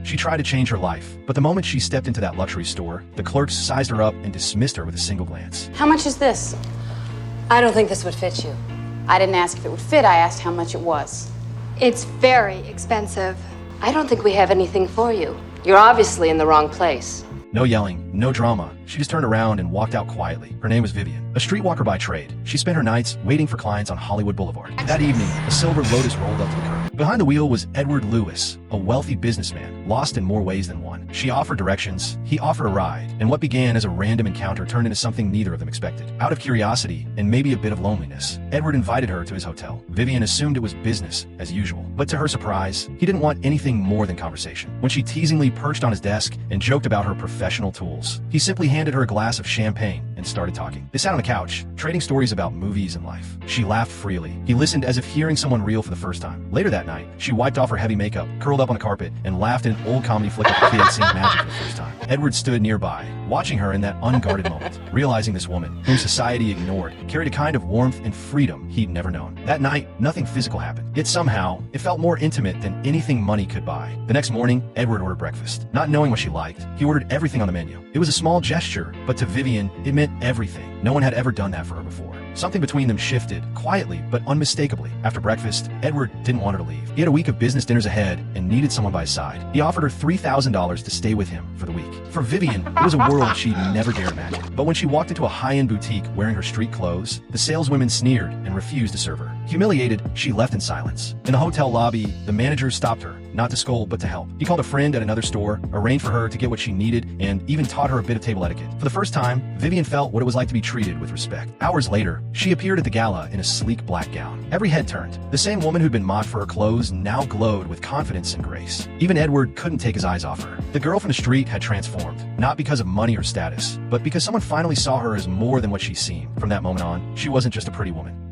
She tried to change her life, but the moment she stepped into that luxury store, the clerks sized her up and dismissed her with a single glance. How much is this? I don't think this would fit you. I didn't ask if it would fit, I asked how much it was. It's very expensive. I don't think we have anything for you. You're obviously in the wrong place. No yelling, no drama. She just turned around and walked out quietly. Her name was Vivian, a streetwalker by trade. She spent her nights waiting for clients on Hollywood Boulevard. That evening, a silver Lotus rolled up to the curb. Behind the wheel was Edward Lewis, a wealthy businessman, lost in more ways than one. She offered directions, he offered a ride, and what began as a random encounter turned into something neither of them expected. Out of curiosity, and maybe a bit of loneliness, Edward invited her to his hotel. Vivian assumed it was business, as usual. But to her surprise, he didn't want anything more than conversation. When she teasingly perched on his desk and joked about her professional tools, he simply handed her a glass of champagne and started talking. They sat on the couch, trading stories about movies and life. She laughed freely. He listened as if hearing someone real for the first time. Later that night, she wiped off her heavy makeup, curled up on the carpet, and laughed in an old comedy flick like a kid seeing magic for the first time. Edward stood nearby, watching her in that unguarded moment, realizing this woman, whom society ignored, carried a kind of warmth and freedom he'd never known. That night, nothing physical happened. Yet somehow, it felt more intimate than anything money could buy. The next morning, Edward ordered breakfast. Not knowing what she liked, he ordered everything on the menu. It was a small gesture, but to Vivian, it meant everything. No one had ever done that for her before. Something between them shifted, quietly but unmistakably. After breakfast, Edward didn't want her to leave. He had a week of business dinners ahead and needed someone by his side. He offered her $3,000 to stay with him for the week. For Vivian, it was a world she'd never dared imagine. But when she walked into a high-end boutique wearing her street clothes, the saleswomen sneered and refused to serve her. Humiliated, she left in silence. In the hotel lobby, the manager stopped her, not to scold but to help. He called a friend at another store, arranged for her to get what she needed, and even taught her a bit of table etiquette. For the first time, Vivian felt what it was like to be treated with respect. Hours later, she appeared at the gala in a sleek black gown. Every head turned. The same woman who'd been mocked for her clothes now glowed with confidence and grace. Even Edward couldn't take his eyes off her. The girl from the street had transformed, not because of money or status, but because someone finally saw her as more than what she seemed. From that moment on, she wasn't just a pretty woman.